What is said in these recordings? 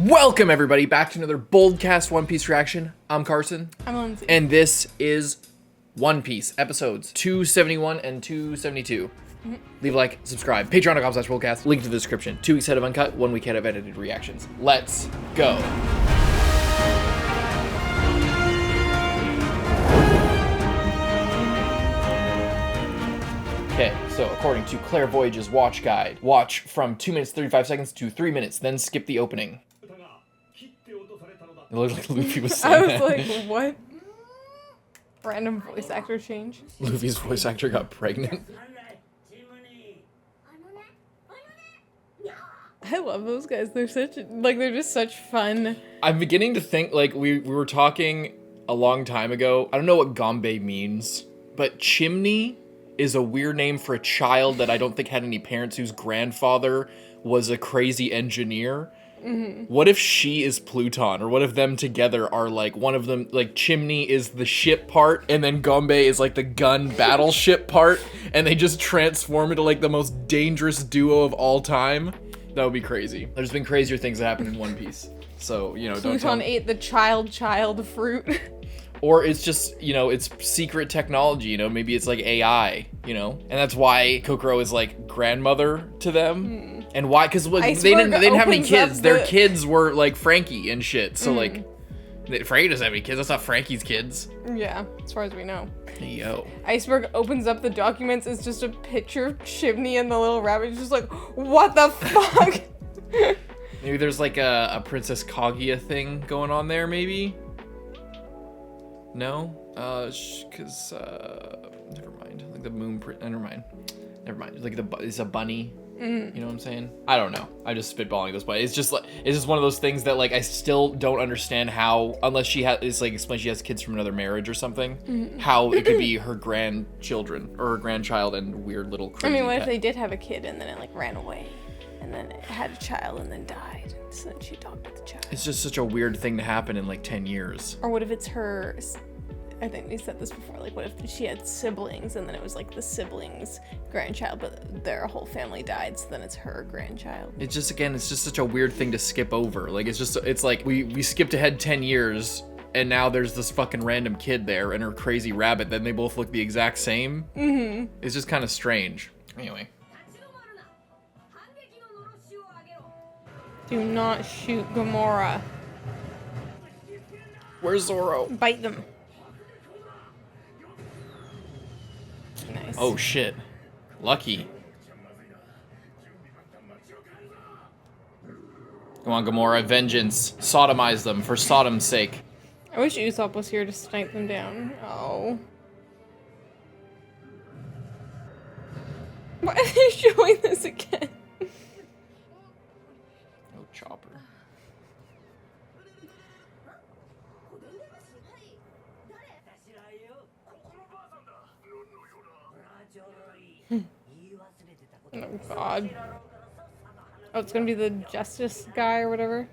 Welcome everybody back to another BOLDcast One Piece reaction. I'm Carson. I'm Lindsay. And this is One Piece episodes 271 and 272. Leave a like, subscribe. Patreon.com/BOLDcast. Link to the description. 2 weeks ahead of uncut, 1 week ahead of edited reactions. Let's go. Okay, so according to Claire Voyage's watch guide, watch from 2 minutes 35 seconds to 3 minutes, then skip the opening. It looked like Luffy was saying I was that. like, what? Random voice actor change. Luffy's voice actor got pregnant. I love those guys. They're they're just such fun. I'm beginning to think, like, we were talking a long time ago. I don't know what Gombe means, but chimney is a weird name for a child that I don't think had any parents whose grandfather was a crazy engineer. What if she is Pluton, or what if them together are like one of them, like Chimney is the ship part and then Gombe is like the gun battleship part, and they just transform into like the most dangerous duo of all time? That would be crazy. There's been crazier things that happen in One Piece, so you know, don't tell Pluton me. ate the child fruit. Or it's just, you know, it's secret technology, you know, maybe it's like AI, you know, and that's why Kokoro is like grandmother to them. And why? Because they didn't have any kids. Their kids were like Franky and shit. So like, Franky doesn't have any kids. That's not Franky's kids. Yeah, as far as we know. Hey, yo. Iceberg opens up the documents. It's just a picture of Chimney and the little rabbit. It's just like, what the fuck? Maybe there's like a Princess Kaguya thing going on there, maybe? No? Because, never mind. Like the moon, never mind. Like it's a bunny. You know what I'm saying? I don't know. I'm just spitballing this, but it's just one of those things that like I still don't understand how, unless she it's like explain she has kids from another marriage or something, how it could be her grandchildren or her grandchild and weird little crazy I mean, what pet. if they did have a kid and then it like ran away, and then it had a child and then died, so then she adopted the child? It's just such a weird thing to happen in like 10 years. Or what if it's her? I think we said this before, like what if she had siblings and then it was like the siblings' grandchild, but their whole family died, so then it's her grandchild. It's just, again, it's just such a weird thing to skip over. Like, it's like we skipped ahead 10 years and now there's this fucking random kid there and her crazy rabbit, then they both look the exact same. It's just kind of strange. Anyway. Do not shoot Gamora. Where's Zoro? Bite them. Nice. Oh shit. Lucky. Come on, Gamora, vengeance. Sodomize them for Sodom's sake. I wish Usopp was here to snipe them down. Oh. Why are they showing this again? Oh, Chopper. Oh god. Oh, it's gonna be the justice guy or whatever.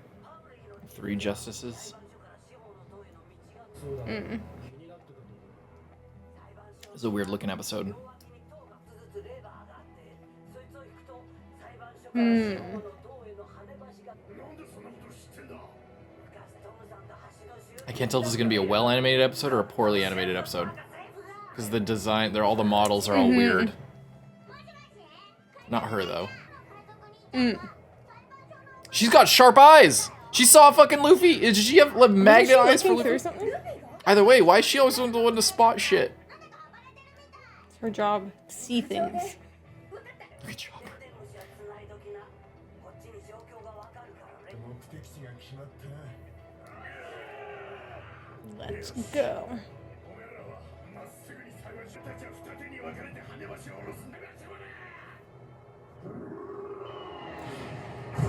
3 justices. It's a weird looking episode. I can't tell if this is gonna be a well animated episode or a poorly animated episode. Because the design, all the models are all weird. Not her though. She's got sharp eyes. She saw fucking Luffy. Did she have like magnet eyes for Luffy? Something? Either way, why is she always the one to spot shit? It's her job to see things. Good job. Let's go.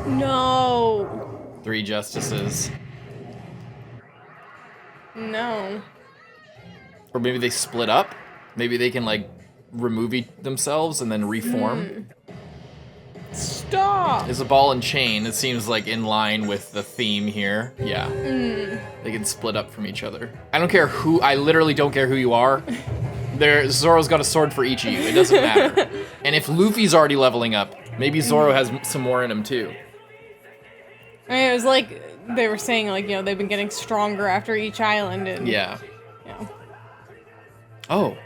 No. 3 justices. No. Or maybe they split up. Maybe they can like remove themselves and then reform. Stop. It's a ball and chain. It seems like in line with the theme here. Yeah. They can split up from each other. I don't care who, I literally don't care who you are. Zoro's got a sword for each of you. It doesn't matter. And if Luffy's already leveling up, maybe Zoro has some more in him too. I mean, it was like they were saying, like, you know, they've been getting stronger after each island, and Yeah. you know. Oh.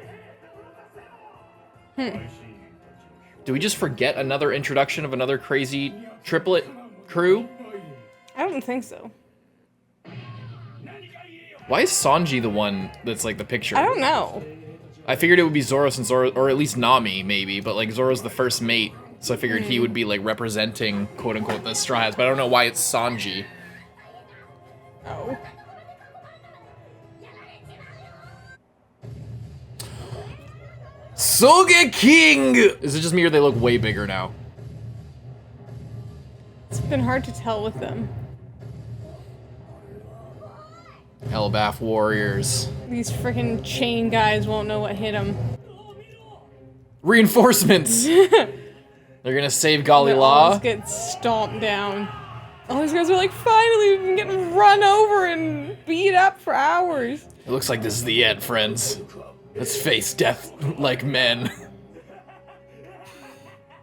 Do we just forget another introduction of another crazy triplet crew? I don't think so. Why is Sanji the one that's like the picture? I don't know. I figured it would be Zoro since Zoro, or at least Nami maybe, but like Zoro's the first mate, so I figured he would be like representing quote unquote the Straw Hats, but I don't know why it's Sanji. Oh. King! Is it just me or they look way bigger now? It's been hard to tell with them. Elbaf warriors. These freaking chain guys won't know what hit them. Reinforcements! They're gonna save They always Galila. get stomped down. All these guys are like, finally, we've been getting run over and beat up for hours. It looks like this is the end, friends. Let's face death like men.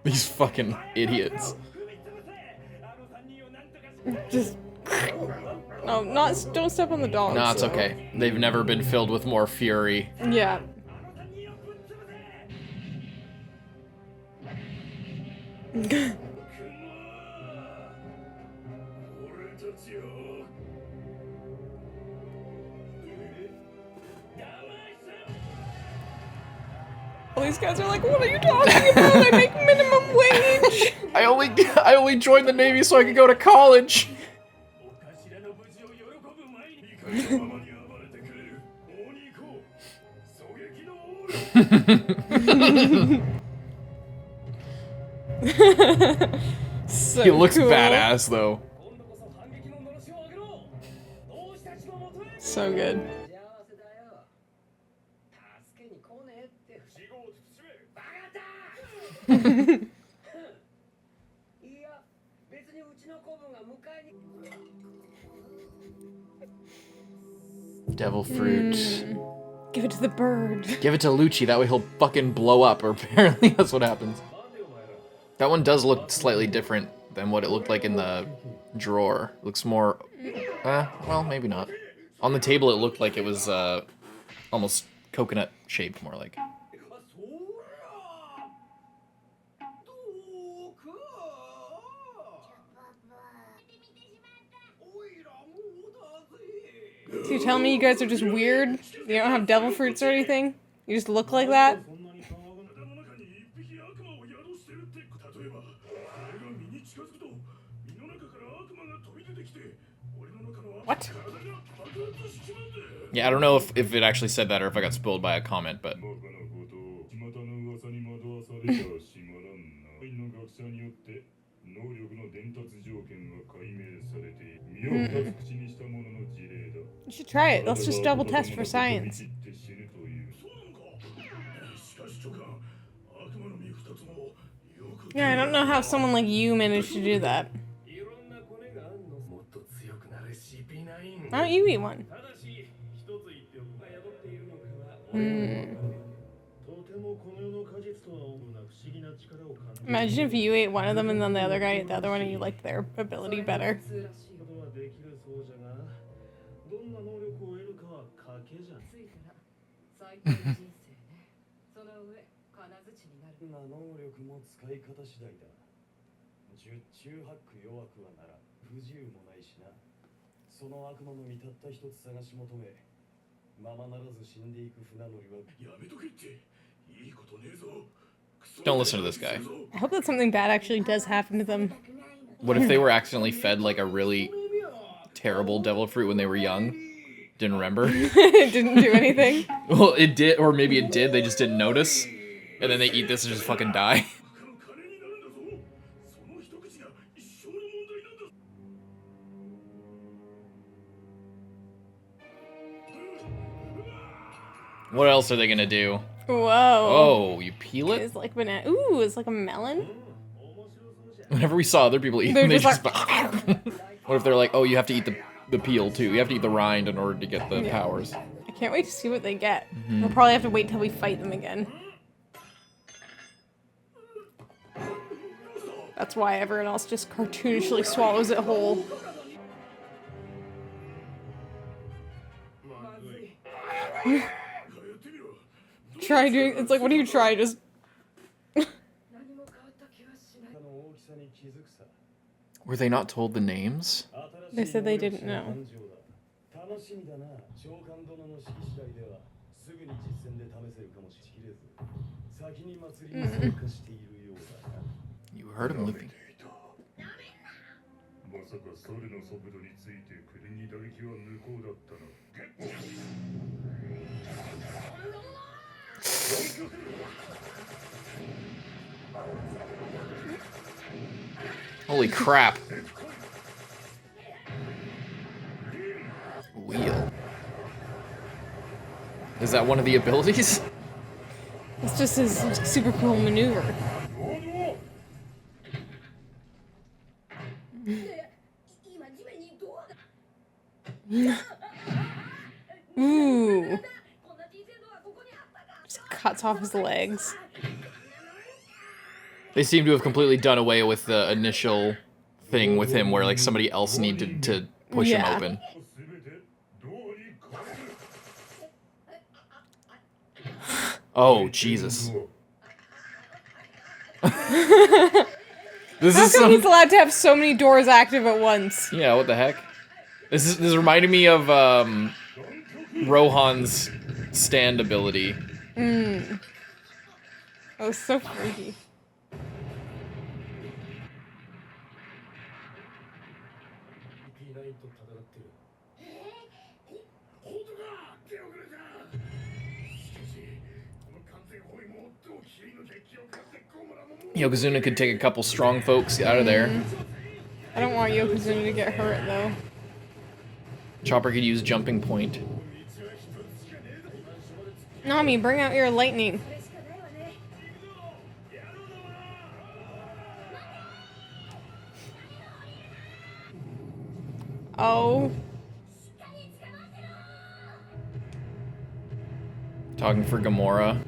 These fucking idiots. Just... No, don't step on the dogs. Nah, it's so. okay. They've never been filled with more fury. Yeah. All these guys are like, what are you talking about? I make minimum wage. I only joined the Navy so I could go to college. So He looks cool. badass though. So good. Devil fruit. Give it to the bird. Give it to Lucci, that way he'll fucking blow up, or apparently that's what happens. That one does look slightly different than what it looked like in the drawer. Looks more, well, maybe not. On the table it looked like it was, almost coconut shaped, more like. So you tell me you guys are just weird? You don't have devil fruits or anything? You just look like that? What? Yeah, I don't know if it actually said that or if I got spoiled by a comment, but... You should try it. Let's just double test for science. Yeah, I don't know how someone like you managed to do that. Why don't you eat one? Imagine if you ate one of them and then the other guy ate the other one and you liked their ability better. Don't listen to this guy. I hope that something bad actually does happen to them. What if they were accidentally fed like a really terrible devil fruit when they were young? Didn't remember? It didn't do anything. Well, it did, or maybe it did, they just didn't notice. And then they eat this and just fucking die. What else are they gonna do? Whoa. Oh, you peel it? It's like banana. Ooh, it's like a melon. Whenever we saw other people eat They're them, they just just... What if they're like, oh, you have to eat the peel too. You have to eat the rind in order to get the powers. I can't wait to see what they get. We'll probably have to wait till we fight them again. That's why everyone else just cartoonishly swallows it whole. Try doing. It's like, what do you try? Just. Were they not told the names? They said they didn't know. You heard him, Luffy. Holy crap. Wheel. Is that one of the abilities? It's just his super cool maneuver. Ooh. Just cuts off his legs. They seem to have completely done away with the initial thing with him where like somebody else needed to push him open. Oh, Jesus. How come he's allowed to have so many doors active at once? Yeah, what the heck? This is reminding me of Rohan's stand ability. Oh, so freaky. Yokozuna could take a couple strong folks out of there. I don't want Yokozuna to get hurt, though. Chopper could use jumping point. Nami, bring out your lightning. Oh. Talking for Gamora.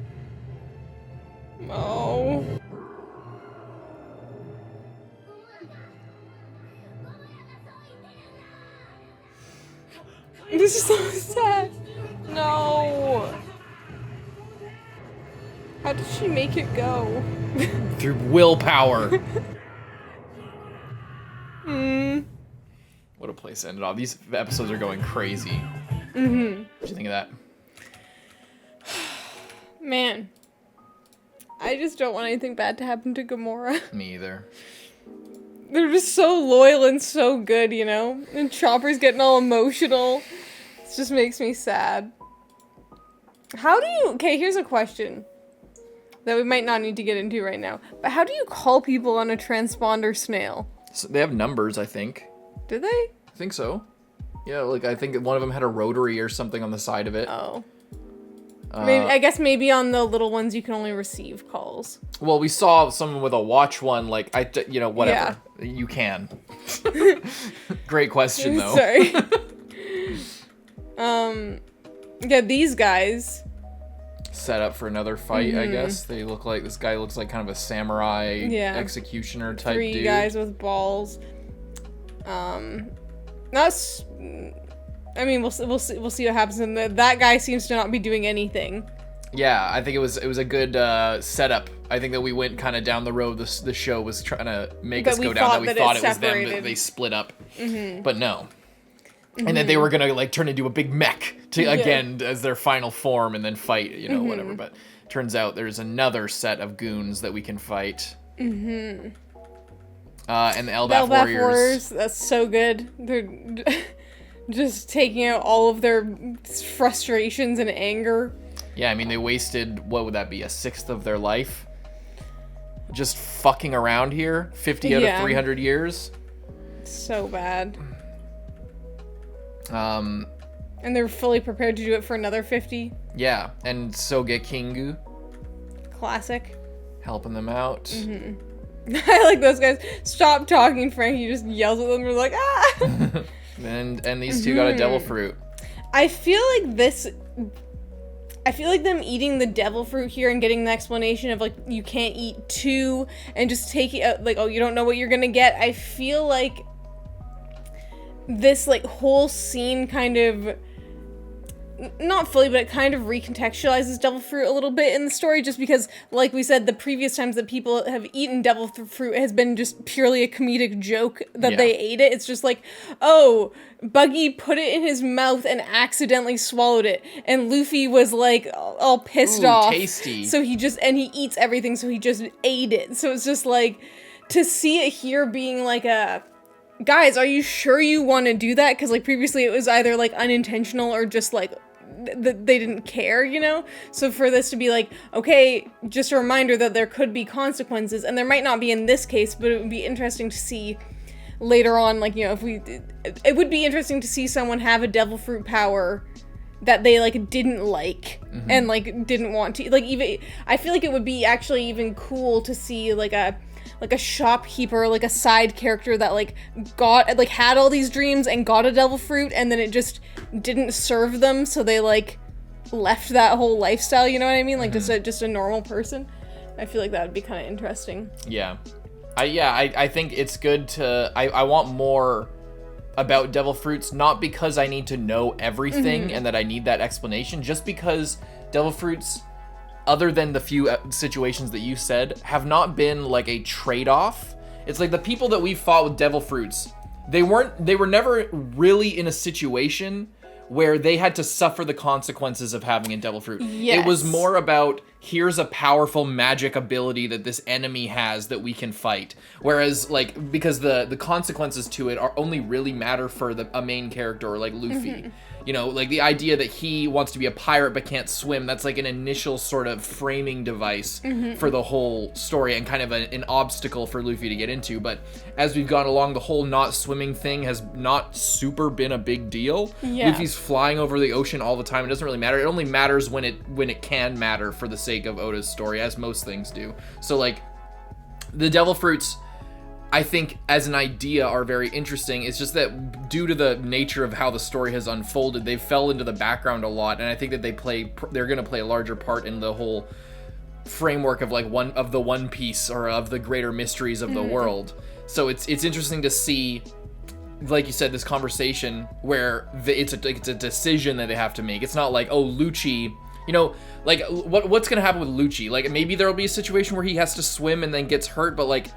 Oh. This is so sad. No. How did she make it go? Through willpower. What a place to end it off. These episodes are going crazy. What do you think of that? Man. I just don't want anything bad to happen to Gamora. Me either. They're just so loyal and so good, you know? And Chopper's getting all emotional. It just makes me sad. How do you... Okay, here's a question that we might not need to get into right now. But how do you call people on a transponder snail? So they have numbers, I think. Do they? I think so. Yeah, like I think one of them had a rotary or something on the side of it. Oh. Maybe, I guess maybe on the little ones you can only receive calls. Well, we saw someone with a watch one, like, you know, whatever. Yeah. You can. Great question, though. Sorry. Yeah, these guys. Set up for another fight, I guess. They look like, this guy looks like kind of a samurai executioner type dude. 3 guys with balls. That's... I mean, we'll see what happens. And that guy seems to not be doing anything. Yeah, I think it was a good setup. I think that we went kind of down the road. The show was trying to make us go down that we thought it was them. That they split up, but no. And then they were gonna like turn into a big mech again as their final form and then fight, you know, whatever. But turns out there's another set of goons that we can fight. And the Elbaf Warriors. That's so good. They're just taking out all of their frustrations and anger. Yeah, I mean, they wasted, what would that be, 1/6 of their life? Just fucking around here? 50 out of 300 years? So bad. And they're fully prepared to do it for another 50? Yeah, and Soge Kingu. Classic. Helping them out. I like those guys. Stop talking, Franky just yells at them. They're like, ah! and these two got a devil fruit. I feel like them eating the devil fruit here and getting the explanation of like you can't eat 2 and just take it like, oh, you don't know what you're gonna get. I feel like this like whole scene kind of not fully, but it kind of recontextualizes devil fruit a little bit in the story, just because, like we said, the previous times that people have eaten devil fruit has been just purely a comedic joke that they ate it. It's just like, oh, Buggy put it in his mouth and accidentally swallowed it, and Luffy was like all pissed off. Tasty. So he eats everything, so he just ate it. So it's just like, to see it here being like a, guys, are you sure you want to do that? Because, like, previously it was either, like, unintentional or just, like, they didn't care, you know? So for this to be like, okay, just a reminder that there could be consequences, and there might not be in this case, but it would be interesting to see later on, like, you know, it would be interesting to see someone have a devil fruit power that they, like, didn't like, and, like, didn't want to, like, even, I feel like it would be actually even cool to see, like a shopkeeper, like a side character that had all these dreams and got a devil fruit, and then it just didn't serve them, so they like left that whole lifestyle, you know what I mean? Like just a normal person. I feel like that would be kind of interesting. Yeah. I think it's good to, I want more about devil fruits, not because I need to know everything and that I need that explanation, just because devil fruits, other than the few situations that you said, have not been like a trade-off. It's like the people that we fought with devil fruits, they were never really in a situation where they had to suffer the consequences of having a devil fruit. Yes. It was more about, here's a powerful magic ability that this enemy has that we can fight. Whereas, like, because the consequences to it are only really matter for a main character, like Luffy. You know, like the idea that he wants to be a pirate but can't swim, that's like an initial sort of framing device for the whole story, and kind of an obstacle for Luffy to get into. But as we've gone along, the whole not swimming thing has not super been a big deal. Yeah. Luffy's flying over the ocean all the time. It doesn't really matter. It only matters when it can matter for the sake of Oda's story, as most things do. So, like, the devil fruits, I think, as an idea, are very interesting. It's just that due to the nature of how the story has unfolded, they fell into the background a lot, and I think that they're going to play a larger part in the whole framework of, like, One Piece, or of the greater mysteries of the world. So it's interesting to see, like you said, this conversation where it's a decision that they have to make. It's not like, oh, Lucci, you know, like, what's going to happen with Lucci? Like, maybe there'll be a situation where he has to swim and then gets hurt, but, like,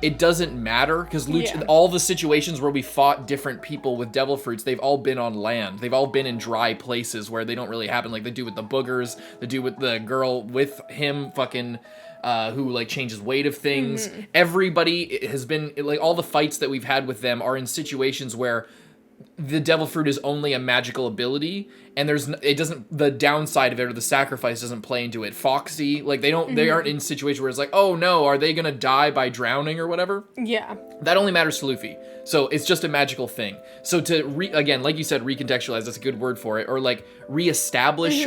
it doesn't matter, because all the situations where we fought different people with devil fruits, they've all been on land. They've all been in dry places where they don't really happen, like they do with the boogers, they do with the girl with him fucking, who, like, changes weight of things. Everybody has been, like, all the fights that we've had with them are in situations where the devil fruit is only a magical ability, and the downside of it, or the sacrifice, doesn't play into it. Foxy, like, they aren't in a situation where it's like, oh no, are they gonna die by drowning or whatever? Yeah. That only matters to Luffy. So it's just a magical thing. So to again, like you said, recontextualize, that's a good word for it, or like reestablish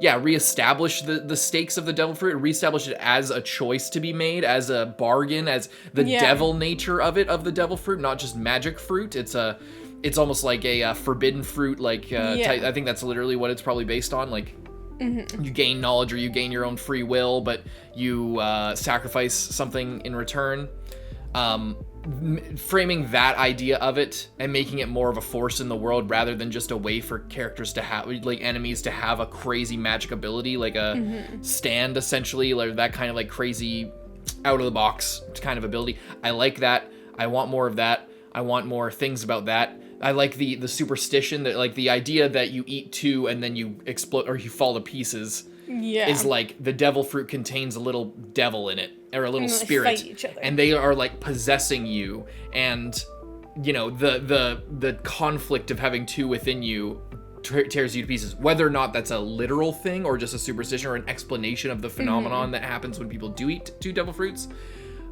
reestablish the stakes of the devil fruit, reestablish it as a choice to be made, as a bargain, as the devil nature of the devil fruit, not just magic fruit. It's almost like a forbidden fruit, like, I think that's literally what it's probably based on. Like, you gain knowledge, or you gain your own free will, but you sacrifice something in return. Framing that idea of it and making it more of a force in the world, rather than just a way for characters to have, like, enemies to have a crazy magic ability, like a stand, essentially, like that kind of, like, crazy out of the box kind of ability. I like that. I want more of that. I want more things about that. I like the superstition, that, like, the idea that you eat two and then you explode, or you fall to pieces, is like the devil fruit contains a little devil in it, or a little spirit, fight each other, and they are, like, possessing you, and, you know, the conflict of having two within you tears you to pieces. Whether or not that's a literal thing, or just a superstition, or an explanation of the phenomenon that happens when people do eat two devil fruits,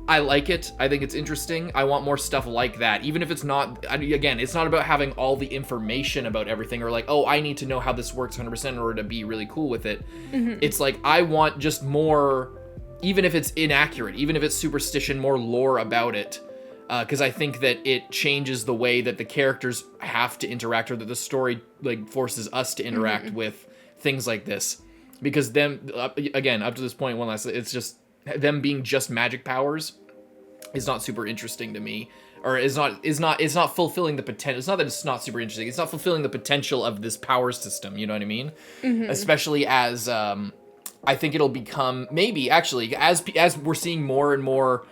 I like it. I think it's interesting. I want more stuff like that. Even if it's not, again, it's not about having all the information about everything, or like, oh, I need to know how this works 100% in order to be really cool with it. It's like, I want just more, even if it's inaccurate, even if it's superstition, more lore about it. Because I think that it changes the way that the characters have to interact, or that the story, like, forces us to interact with things like this. Because them, again, up to this point, it's just, them being just magic powers is not super interesting to me. or is not fulfilling the potential. It's not that it's not super interesting. It's not fulfilling the potential of this power system. You know what I mean? Especially as I think it'll become, maybe actually, as we're seeing more and more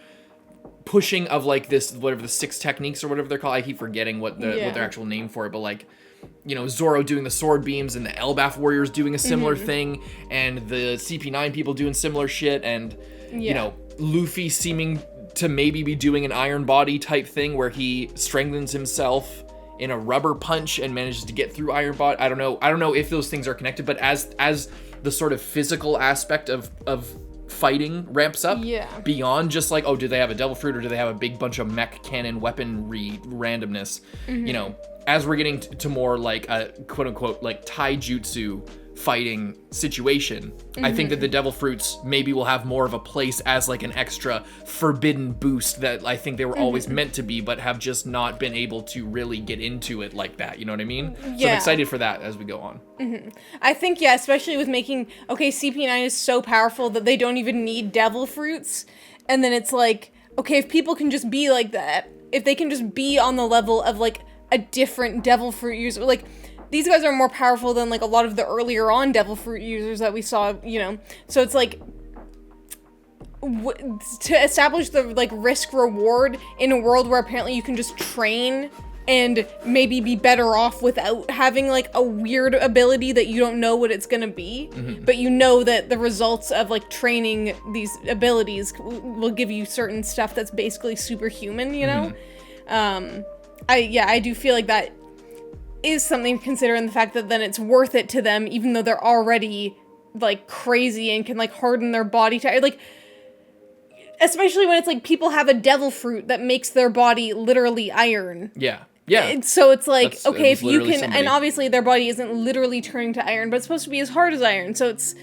pushing of like this, whatever the 6 techniques or whatever they're called. I keep forgetting what their actual name for it, but like, you know, Zoro doing the sword beams and the Elbaf warriors doing a similar thing, and the CP9 people doing similar shit, and you know, Luffy seeming to maybe be doing an iron body type thing where he strengthens himself in a rubber punch and manages to get through iron body. I don't know if those things are connected, but as the sort of physical aspect of fighting ramps up beyond just like, oh, do they have a devil fruit or do they have a big bunch of mech cannon weaponry randomness, you know, as we're getting to more like a quote unquote like taijutsu fighting situation, I think that the devil fruits maybe will have more of a place as like an extra forbidden boost that I think they were always meant to be, but have just not been able to really get into it like that. You know what I mean? So I'm excited for that as we go on. I think, especially with making, okay, CP9 is so powerful that they don't even need devil fruits. And then it's like, okay, if people can just be like that, if they can just be on the level of like a different devil fruit user, like, these guys are more powerful than, like, a lot of the earlier on devil fruit users that we saw, you know? So it's, like, to establish the, like, risk-reward in a world where apparently you can just train and maybe be better off without having, like, a weird ability that you don't know what it's gonna be. But you know that the results of, like, training these abilities will give you certain stuff that's basically superhuman, you know? I do feel like that is something to consider, in the fact that then it's worth it to them, even though they're already like crazy and can like harden their body to, like, especially when it's like people have a devil fruit that makes their body literally iron. And so it's like, okay, if you can, and obviously their body isn't literally turning to iron, but it's supposed to be as hard as iron. So it's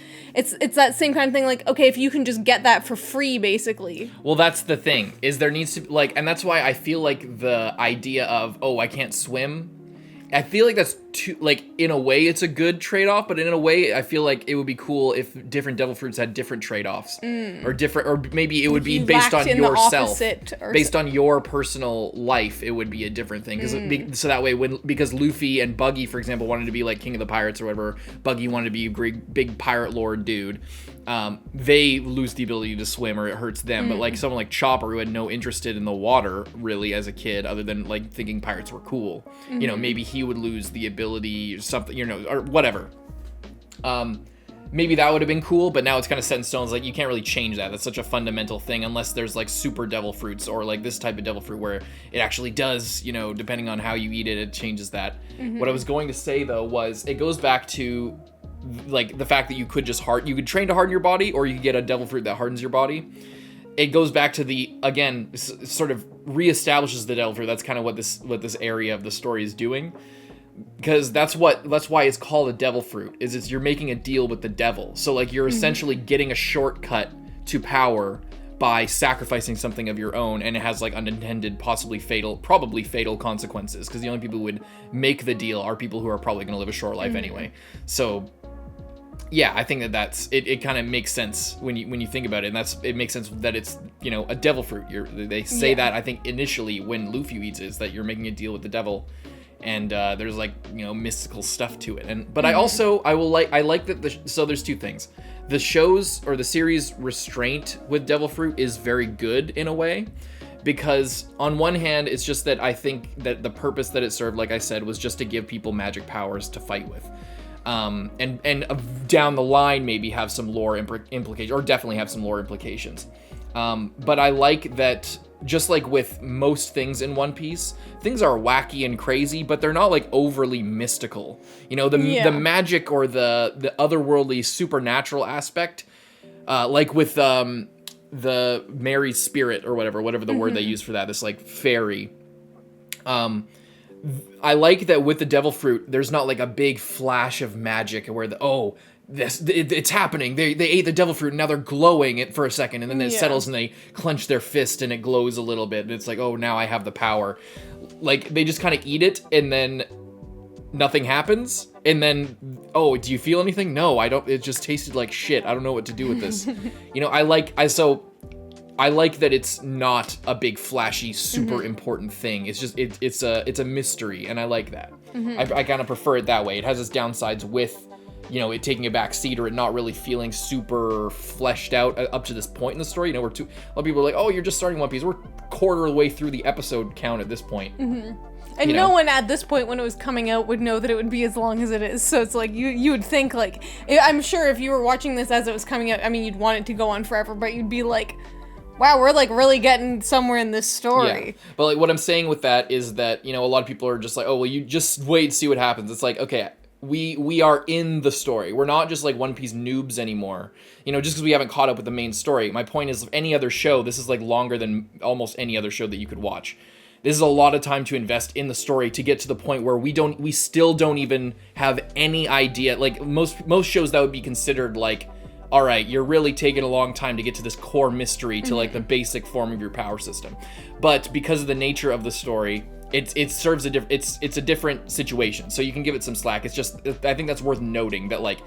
that same kind of thing. Like, okay, if you can just get that for free, basically. Well, that's the thing, is there needs to be like, and that's why I feel like the idea of, oh, I can't swim, I feel like that's too, like, in a way it's a good trade-off, but in a way I feel like it would be cool if different devil fruits had different trade-offs, or different, or maybe it would be based on yourself, based on your personal life. It would be a different thing, because so that way because Luffy and Buggy, for example, wanted to be like king of the pirates or whatever, Buggy wanted to be a big pirate lord dude. They lose the ability to swim, or it hurts them. But like someone like Chopper, who had no interest in the water really as a kid, other than like thinking pirates were cool, you know, maybe he would lose the ability or something, you know, or whatever. Maybe that would have been cool, but now it's kind of set in stone. It's like, you can't really change that. That's such a fundamental thing, unless there's like super devil fruits, or like this type of devil fruit where it actually does, you know, depending on how you eat it, it changes that. What I was going to say though was, it goes back to like the fact that you could train to harden your body, or you could get a devil fruit that hardens your body. It goes back to the, again, sort of reestablishes the devil fruit. That's kind of what this area of the story is doing, because that's why it's called a devil fruit, is you're making a deal with the devil. So like, you're essentially getting a shortcut to power by sacrificing something of your own, and it has like unintended, probably fatal consequences, because the only people who would make the deal are people who are probably going to live a short life anyway. So yeah, I think that's it kind of makes sense when you think about it, and it makes sense that it's, you know, a devil fruit. They say that, I think, initially when Luffy eats it, is that you're making a deal with the devil, and there's like, you know, mystical stuff to it. But I like that so there's two things. The series restraint with devil fruit is very good in a way, because on one hand, it's just that I think that the purpose that it served, like I said, was just to give people magic powers to fight with. And down the line maybe have some lore implications, or definitely have some lore implications. But I like that, just like with most things in One Piece, things are wacky and crazy, but they're not like overly mystical. You know, the magic or the otherworldly supernatural aspect, like with the Mary's spirit or whatever the word they use for that, this like fairy. I like that with the devil fruit, there's not like a big flash of magic where it's happening. They ate the devil fruit and now they're glowing it for a second, and then it settles and they clench their fist and it glows a little bit, and it's like, oh, now I have the power. Like, they just kind of eat it and then nothing happens, and then, oh, do you feel anything? No, I don't. It just tasted like shit. I don't know what to do with this. You know, I like that it's not a big flashy, super important thing. It's just it's a mystery, and I like that. I kind of prefer it that way. It has its downsides with, you know, it taking a back seat or it not really feeling super fleshed out up to this point in the story. You know, a lot of people are like, oh, you're just starting One Piece. We're quarter of the way through the episode count at this point. And no one at this point when it was coming out would know that it would be as long as it is. So it's like, you would think, like, I'm sure if you were watching this as it was coming out, I mean, you'd want it to go on forever, but you'd be like, wow, we're like really getting somewhere in this story. Yeah. But like what I'm saying with that is that, you know, a lot of people are just like, oh, well, you just wait and see what happens. It's like, okay, we are in the story. We're not just like One Piece noobs anymore. You know, just because we haven't caught up with the main story. My point is, any other show, this is like longer than almost any other show that you could watch. This is a lot of time to invest in the story to get to the point where we still don't even have any idea. Like most shows that would be considered like, all right, you're really taking a long time to get to this core mystery, to like the basic form of your power system. But because of the nature of the story, it serves it's a different situation. So you can give it some slack. It's just, I think that's worth noting, that like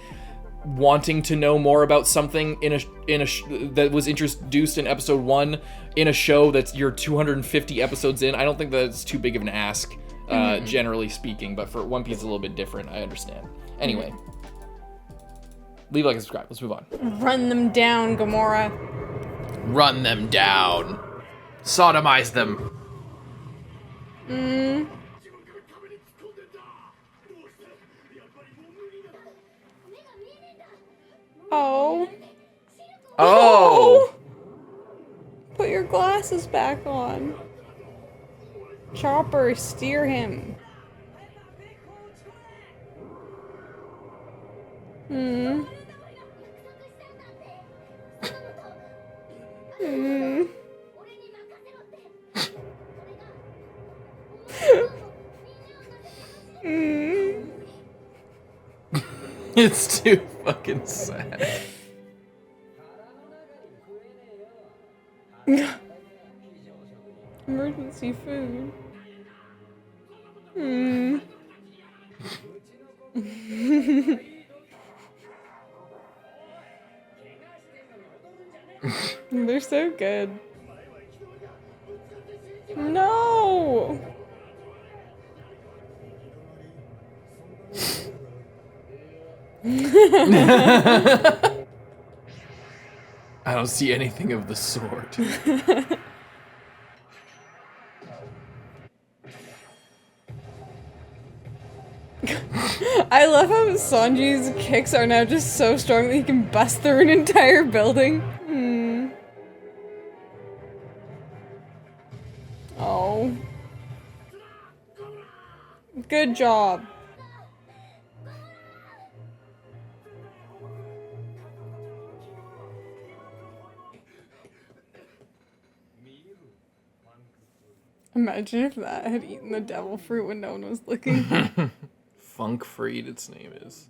wanting to know more about something that was introduced in episode 1 in a show that's you're 250 episodes in, I don't think that's too big of an ask, generally speaking. But for One Piece, it's a little bit different. I understand. Anyway. Leave a like and subscribe. Let's move on. Run them down, Gamora. Run them down. Sodomize them. Oh. Oh. Put your glasses back on. Chopper, steer him. It's too fucking sad. Emergency food. They're so good. No! I don't see anything of the sort. I love how Sanji's kicks are now just so strong that he can bust through an entire building. Oh. Good job. Imagine if that had eaten the devil fruit when no one was looking. Funk Freed, its name is.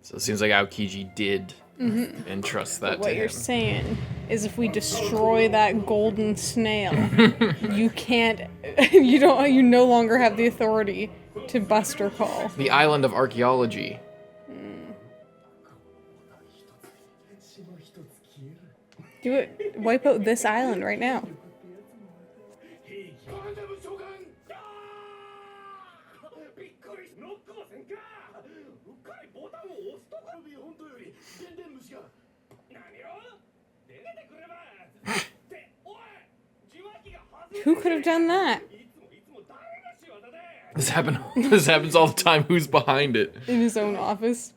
So it seems like Aokiji did entrust that to him. What you're saying is if we destroy that golden snail, you can't, you no longer have the authority to Buster Call. The island of archaeology. Do it. Wipe out this island right now. Who could have done that? This happens all the time. Who's behind it? In his own office.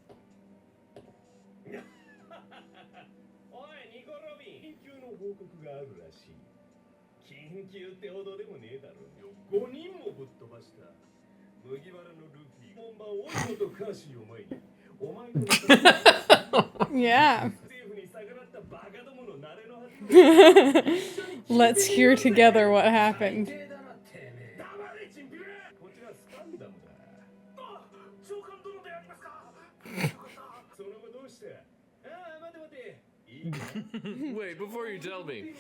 Yeah. Let's hear together what happened. Wait, before you tell me.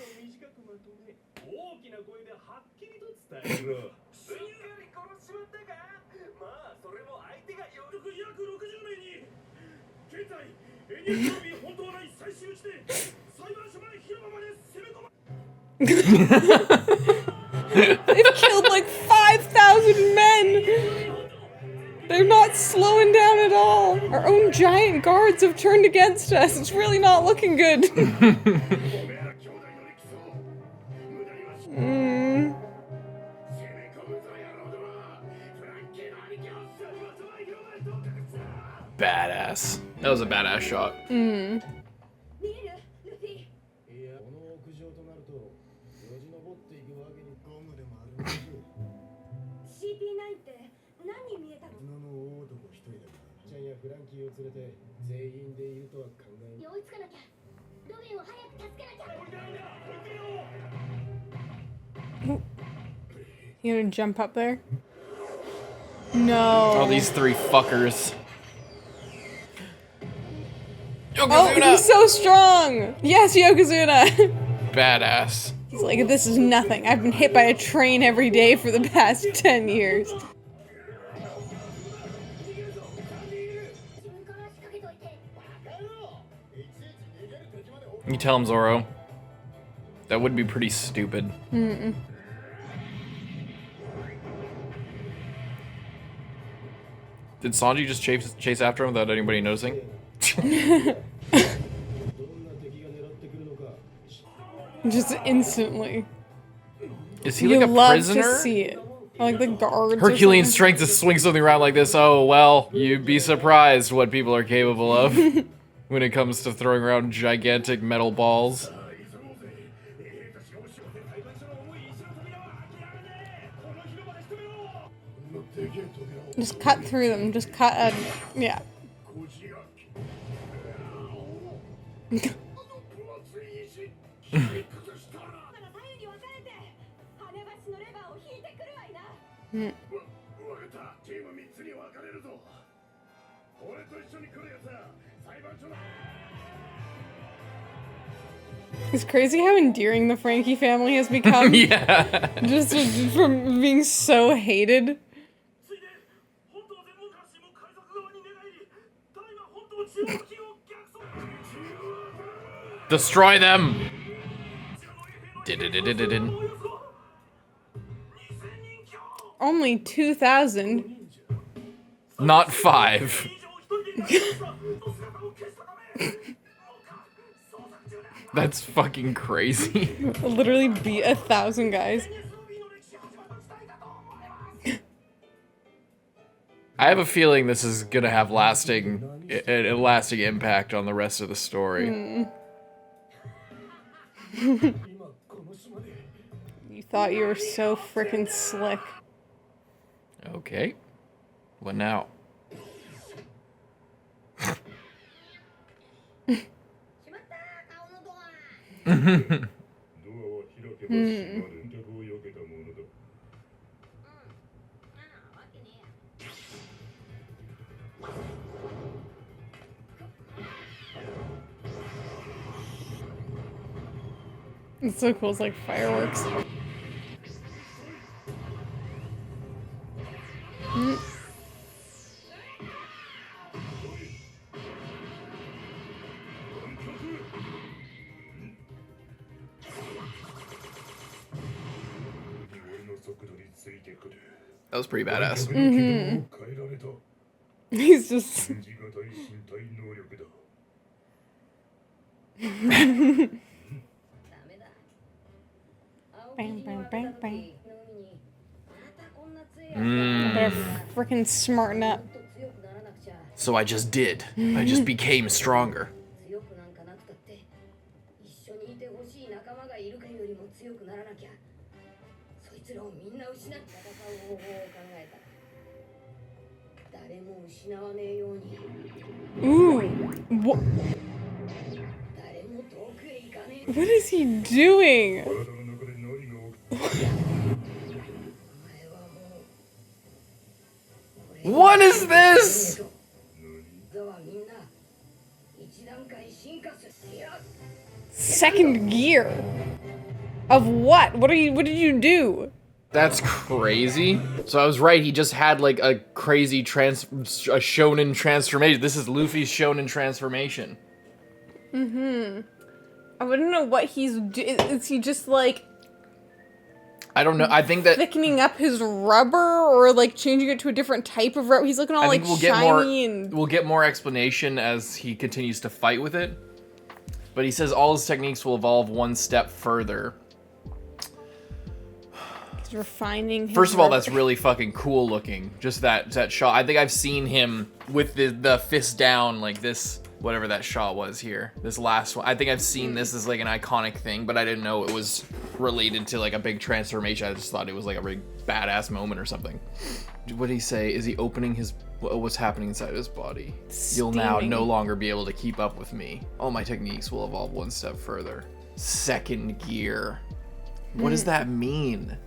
They've killed like 5,000 men! They're not slowing down at all! Our own giant guards have turned against us. It's really not looking good. Badass. That was a badass shot. You gonna jump up there? No. Oh, these three fuckers. Oh, he's so strong! Yes, Yokozuna! Badass. He's like, this is nothing. I've been hit by a train every day for the past 10 years. You tell him, Zoro. That would be pretty stupid. Did Sanji just chase after him without anybody noticing? Just instantly. Is he like a love prisoner? to see it. Or like the guards. Herculean strength to swing something around like this. Oh, well, you'd be surprised what people are capable of when it comes to throwing around gigantic metal balls. Just cut through them. Just cut a... Yeah. It's crazy how endearing the Franky family has become. Yeah. Just from being so hated. Destroy them! Did. Only 2,000. Not 5. That's fucking crazy. Literally beat 1,000 guys. I have a feeling this is gonna have a lasting impact on the rest of the story. You thought you were so frickin' slick. Okay. What now? It's so cool, it's like fireworks. That was pretty badass. He's just... Bang, bang, bang, bang. I better frickin' smarten up. So I just did. I just became stronger. Ooh. What is he doing? What is this? Second gear? Of what? What did you do? That's crazy. So I was right, he just had like a crazy a shonen transformation. This is Luffy's shonen transformation. I wouldn't know what he's is he just like I don't know. I think that thickening up his rubber or like changing it to a different type of rubber? He's looking all like shiny and we'll get more explanation as he continues to fight with it. But he says all his techniques will evolve one step further. He's refining his First of all, rubber. that's really fucking cool looking. Just that shot. I think I've seen him with the fist down like this, whatever that shot was here. This last one. I think I've seen this as like an iconic thing, but I didn't know it was related to like a big transformation. I just thought it was like a really badass moment or something. What did he say? Is he opening his... What's happening inside his body? You'll now no longer be able to keep up with me. All my techniques will evolve one step further. Second gear. What does that mean?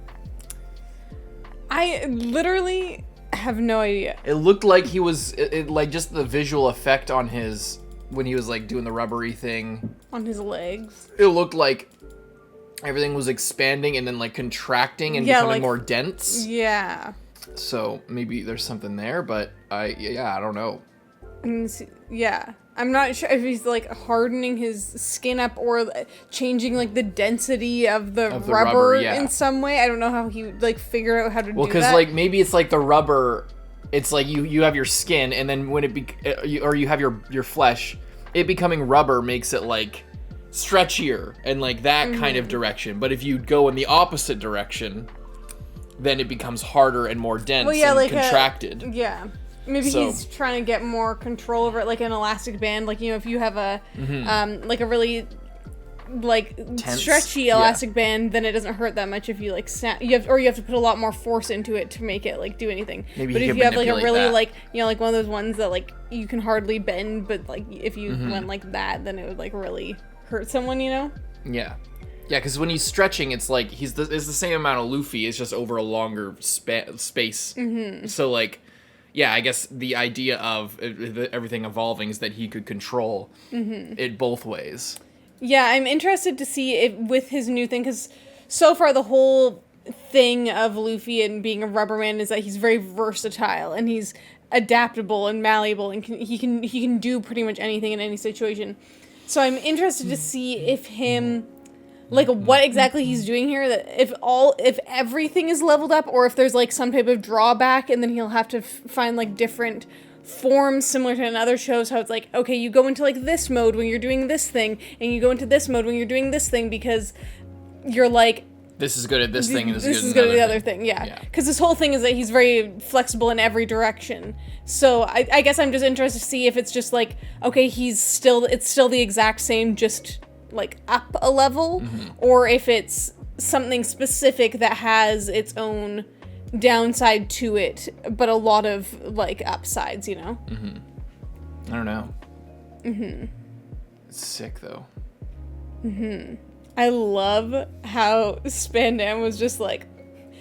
I literally have no idea. It looked like he was... like just the visual effect on his... when he was like doing the rubbery thing. On his legs. It looked like everything was expanding and then like contracting and becoming more dense. Yeah. So maybe there's something there, but I don't know. Yeah. I'm not sure if he's like hardening his skin up or changing like the density of the rubber in some way. I don't know how he like figured out how to do that. Well, because like maybe it's like the rubber, it's like you have your skin and then when you have your flesh, it becoming rubber makes it like stretchier and like that kind of direction. But if you go in the opposite direction, then it becomes harder and more dense and like contracted. Maybe he's trying to get more control over it, like an elastic band. Like, you know, if you have a like a really like tense, stretchy elastic band, then it doesn't hurt that much if you like snap. You have to put a lot more force into it to make it like do anything. Maybe but if you have like a really like, you know, like one of those ones that like you can hardly bend, but like if you went like that, then it would like really hurt someone, you know? Yeah. Yeah, because when he's stretching, it's like it's the same amount of Luffy. It's just over a longer space. So like, yeah, I guess the idea of everything evolving is that he could control it both ways. Yeah, I'm interested to see if with his new thing, because so far the whole thing of Luffy and being a rubber man is that he's very versatile and he's adaptable and malleable and he can do pretty much anything in any situation. So I'm interested to see if like what exactly he's doing here, that if everything is leveled up or if there's like some type of drawback and then he'll have to find like different forms similar to in other shows, how it's like, okay, you go into like this mode when you're doing this thing and you go into this mode when you're doing this thing because you're like, this is good at this thing and this is good at the other thing. Yeah, because this whole thing is that he's very flexible in every direction. So I guess I'm just interested to see if it's just like, okay, it's still the exact same, just like up a level, or if it's something specific that has its own downside to it, but a lot of like upsides, you know? I don't know. It's sick though. I love how Spandam was just like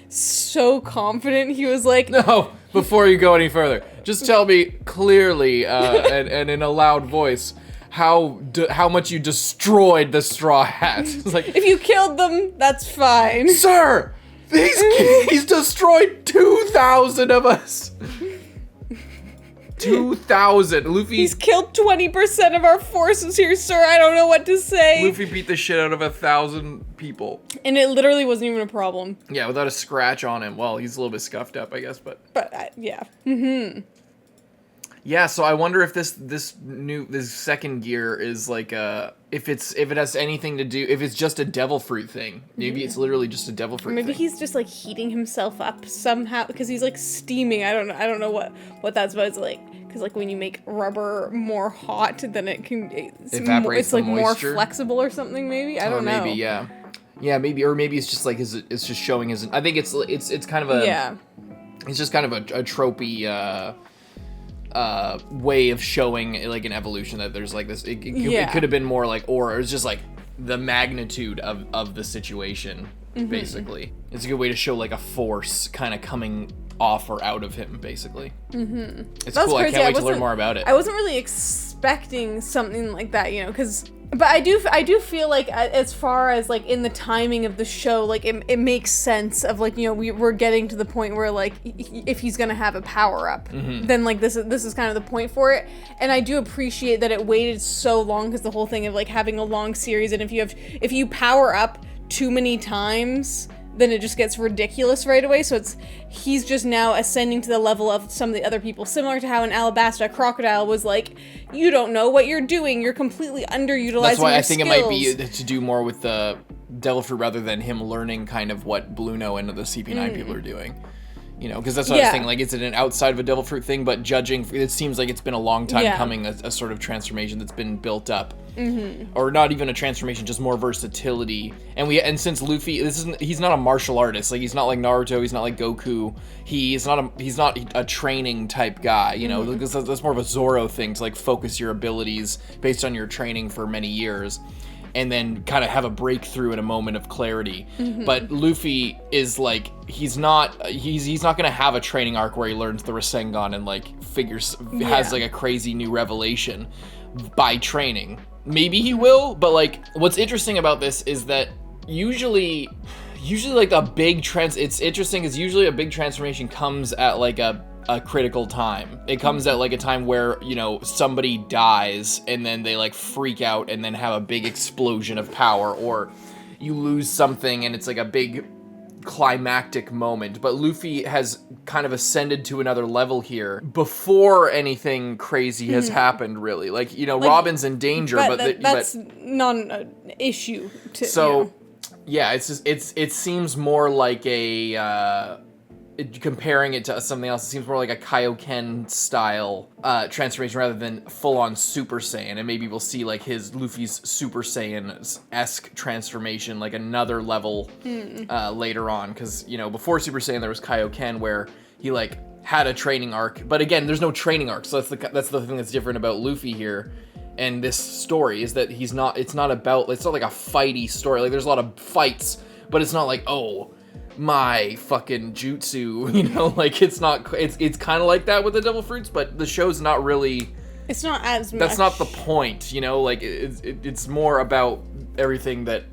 so confident. He was like, no, before you go any further, just tell me clearly and in a loud voice how much you destroyed the Straw Hat. It's like, if you killed them, that's fine. Sir, he's destroyed 2,000 of us. 2,000. Luffy. He's killed 20% of our forces here, sir. I don't know what to say. Luffy beat the shit out of 1,000 people. And it literally wasn't even a problem. Yeah, without a scratch on him. Well, he's a little bit scuffed up, I guess, but yeah. Yeah, so I wonder if this second gear is like if it has anything to do, if it's just a devil fruit thing. Maybe it's literally just a devil fruit Maybe thing. he's just like heating himself up somehow because he's like steaming. I don't know what that's about. It's like, because like when you make rubber more hot, then it's like more flexible or something. Maybe I don't know. Maybe maybe, or maybe it's just like it's just showing his. I think it's kind of a It's just kind of a tropey way of showing like an evolution, that there's like this. It could have been more like, or it's just like the magnitude of the situation. Basically, it's a good way to show like a force kind of coming offer out of him, basically. It's That's cool. crazy. I can't wait to learn more about it. I wasn't really expecting something like that, you know, but I do feel like as far as like in the timing of the show, like it makes sense of like, you know, we're getting to the point where like if he's gonna have a power up, then like this is kind of the point for it. And I do appreciate that it waited so long, because the whole thing of like having a long series, and if you power up too many times, then it just gets ridiculous right away. So he's just now ascending to the level of some of the other people, similar to how in Alabasta, Crocodile was like, you don't know what you're doing, you're completely underutilizing That's why your I think skills. it might be to do more with the Devil Fruit rather than him learning kind of what Blueno and the CP9 people are doing. You know, because that's what I was thinking, like, is it an outside of a Devil Fruit thing? But judging, it seems like it's been a long time coming, a sort of transformation that's been built up. Or not even a transformation, just more versatility. And since Luffy, he's not a martial artist. Like, he's not like Naruto, he's not like Goku. He's not a training type guy, you know? That's more of a Zoro thing, to like focus your abilities based on your training for many years, and then kind of have a breakthrough in a moment of clarity. But Luffy is like, he's not gonna have a training arc where he learns the Rasengan and like has like a crazy new revelation by training. Maybe he will, but like, what's interesting about this is that usually like a big it's interesting because usually a big transformation comes at like a critical time. It comes at like a time where, you know, somebody dies and then they like freak out and then have a big explosion of power, or you lose something and it's like a big climactic moment. But Luffy has kind of ascended to another level here before anything crazy has happened, really. Like, you know, like, Robin's in danger, but that's not an issue to, so you know. Yeah, it's just it seems more like a comparing it to something else, it seems more like a Kaioken style transformation rather than full-on Super Saiyan. And maybe we'll see like Luffy's Super Saiyan-esque transformation, like another level later on. Because, you know, before Super Saiyan there was Kaioken, where he like had a training arc. But again, there's no training arc, so that's the thing that's different about Luffy here. And this story is that it's not like a fighty story. Like, there's a lot of fights, but it's not like, oh, my fucking jutsu, you know, like it's kind of like that with the Devil Fruits, but the show's not really, it's not as much. That's not the point, you know, like it's more about everything that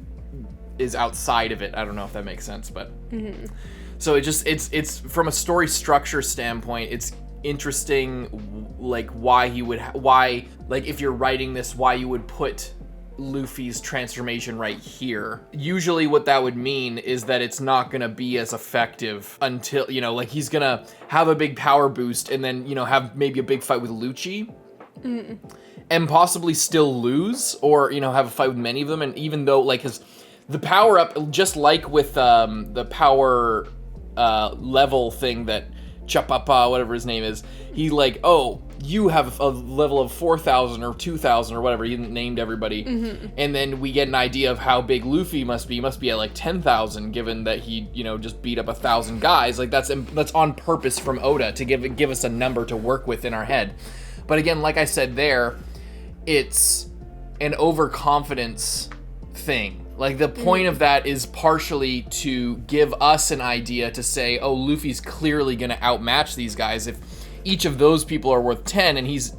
is outside of it. I don't know if that makes sense, but so it's from a story structure standpoint, it's interesting, like why if you're writing this, why you would put Luffy's transformation right here. Usually what that would mean is that it's not gonna be as effective until, you know, like he's gonna have a big power boost and then, you know, have maybe a big fight with Lucci and possibly still lose, or, you know, have a fight with many of them. And even though, like, his the power up, just like with the power level thing that Chapapa, whatever his name is, he like, oh, you have a level of 4,000 or 2,000 or whatever, he named everybody. And then we get an idea of how big Luffy must be. He must be at like 10,000, given that he, you know, just beat up 1,000 guys. Like, that's on purpose from Oda to give us a number to work with in our head. But again, like I said there, it's an overconfidence thing. Like, the point of that is partially to give us an idea to say, oh, Luffy's clearly gonna outmatch these guys. If each of those people are worth 10 and he's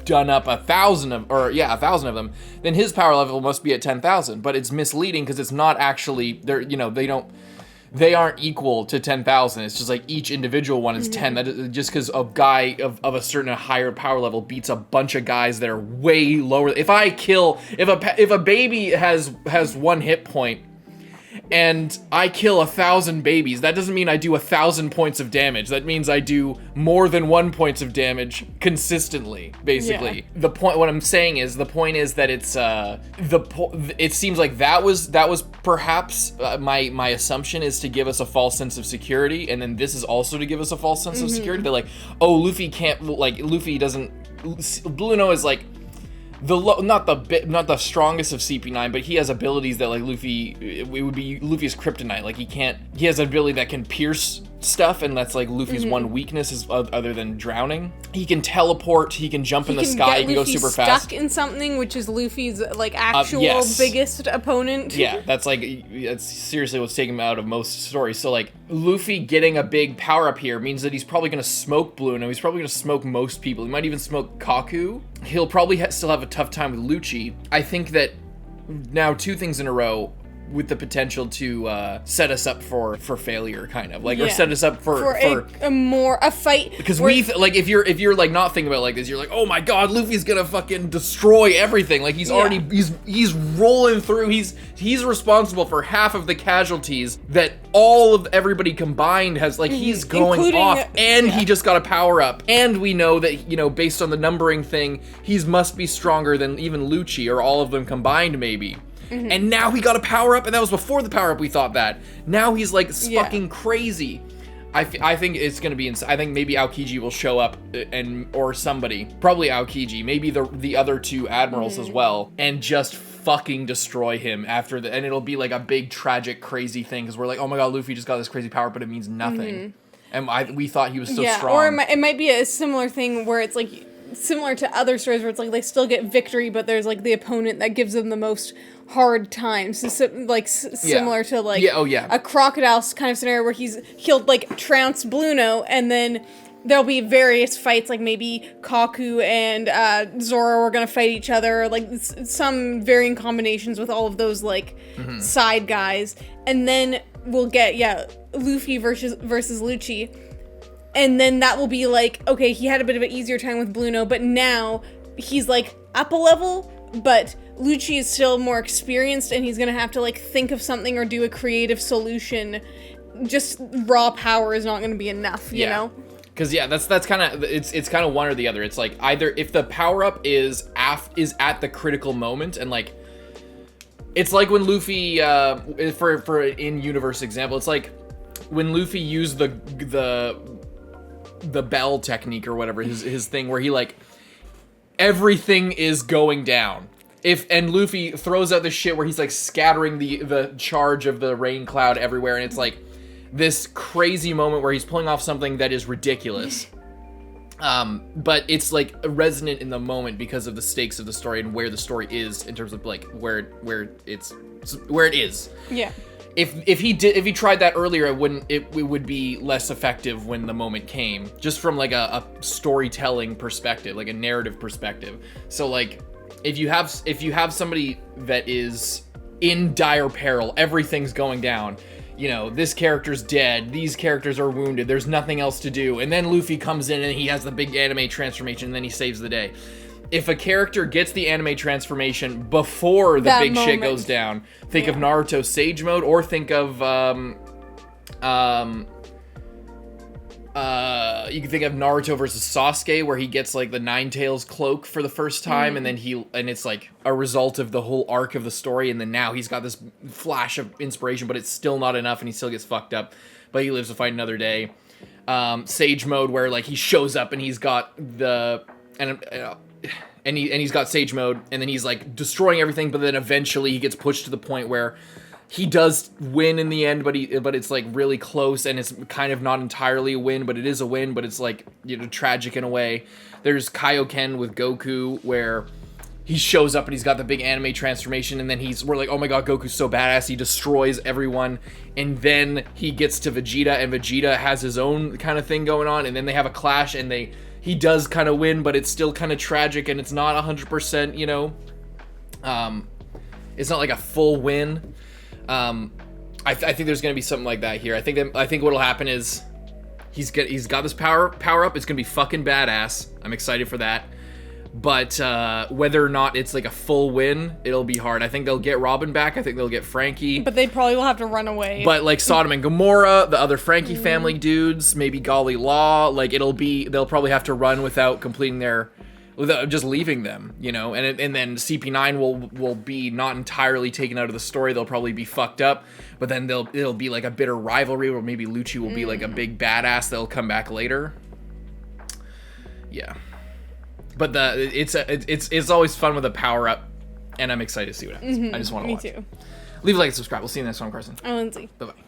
done up 1,000 of them, then his power level must be at 10,000. But it's misleading because it's not actually, they aren't equal to 10,000. It's just like each individual one is 10. That is just because a guy of a certain higher power level beats a bunch of guys that are way lower. If a baby has 1 hit point and I kill 1,000 babies, that doesn't mean I do 1,000 points of damage. That means I do more than 1 point of damage consistently, basically. Yeah. What I'm saying is, the point is that it's, it seems like that was perhaps, my assumption is to give us a false sense of security, and then this is also to give us a false sense of security. They're like, oh, Luffy doesn't, Blueno is like, not the strongest of CP9, but he has abilities that, like, Luffy, it would be Luffy's kryptonite. Like, he has an ability that can pierce stuff, and that's like Luffy's one weakness is other than drowning. He can teleport, he can jump in the sky, he can go super fast. Stuck in something, which is Luffy's like actual biggest opponent. Yeah, that's seriously what's taking him out of most stories. So like Luffy getting a big power up here means that he's probably gonna smoke Blueno. He's probably gonna smoke most people. He might even smoke Kaku. He'll probably still have a tough time with Lucci. I think that now 2 things in a row with the potential to set us up for failure, kind of like, or set us up for a fight. Because like if you're like not thinking about it like this, you're like, oh my god, Luffy's gonna fucking destroy everything. Like he's already he's rolling through. He's responsible for half of the casualties that all of everybody combined has. Like he's going off, and he just got a power up. And we know that, you know, based on the numbering thing, he must be stronger than even Lucci or all of them combined, maybe. And now he got a power up, and that was before the power up. We thought that. Now he's like fucking crazy. I think it's gonna be. I think maybe Aokiji will show up, or somebody, probably Aokiji, maybe the other 2 admirals as well, and just fucking destroy him after and it'll be like a big tragic crazy thing because we're like, oh my god, Luffy just got this crazy power, but it means nothing. And we thought he was so strong. Or it might be a similar thing where it's like similar to other stories where it's like they still get victory, but there's like the opponent that gives them the most hard times. So, like similar to like a crocodile kind of scenario where he'll like trounce Blueno, and then there'll be various fights, like maybe Kaku and Zoro are gonna fight each other, or like some varying combinations with all of those like side guys, and then we'll get Luffy versus Lucci. And then that will be like, okay, he had a bit of an easier time with Blueno, but now he's like up a level, but Lucci is still more experienced, and he's gonna have to like think of something or do a creative solution. Just raw power is not gonna be enough, you know? Because that's kind of it's kind of one or the other. It's like either if the power up is at the critical moment, and like it's like when Luffy for in universe example, it's like when Luffy used the bell technique or whatever, his thing where he like everything is going down. And Luffy throws out this shit where he's like scattering the charge of the rain cloud everywhere, and it's like this crazy moment where he's pulling off something that is ridiculous. But it's like resonant in the moment because of the stakes of the story and where the story is in terms of like where it is. Yeah. If he tried that earlier, it would be less effective when the moment came, just from like a storytelling perspective, like a narrative perspective. So like if you have somebody that is in dire peril, everything's going down, you know, this character's dead, these characters are wounded, there's nothing else to do, and then Luffy comes in and he has the big anime transformation, and then he saves the day. If a character gets the anime transformation before the big shit goes down, think of Naruto Sage Mode, or think of you can think of Naruto versus Sasuke, where he gets like the Nine Tails cloak for the first time, and then it's like a result of the whole arc of the story, and then now he's got this flash of inspiration, but it's still not enough, and he still gets fucked up, but he lives to fight another day. Sage Mode, where like he shows up and he's got and he's got Sage Mode, and then he's like destroying everything, but then eventually he gets pushed to the point where he does win in the end, but it's like really close, and it's kind of not entirely a win, but it is a win, but it's like, you know, tragic in a way. There's Kaioken with Goku, where he shows up and he's got the big anime transformation, and then we're like, oh my god, Goku's so badass, he destroys everyone, and then he gets to Vegeta, and Vegeta has his own kind of thing going on, and then they have a clash, and he does kind of win, but it's still kind of tragic, and it's not 100%, you know, it's not like a full win. I think there's gonna be something like that here. I think what'll happen is he's got this power up. It's gonna be fucking badass. I'm excited for that. But whether or not it's like a full win, it'll be hard. I think they'll get Robin back. I think they'll get Franky. But they probably will have to run away. But like Sodom and Gomorrah, the other Franky family dudes, maybe Gali Law, like they'll probably have to run without just leaving them, you know, and then CP9 will be not entirely taken out of the story. They'll probably be fucked up, but then it'll be like a bitter rivalry, or maybe Lucci will be like a big badass that'll come back later. Yeah, but it's always fun with a power up, and I'm excited to see what happens. I just want to watch. Me too. Leave a like and subscribe. We'll see you next time, Carson. I'm Lindsay. Bye bye.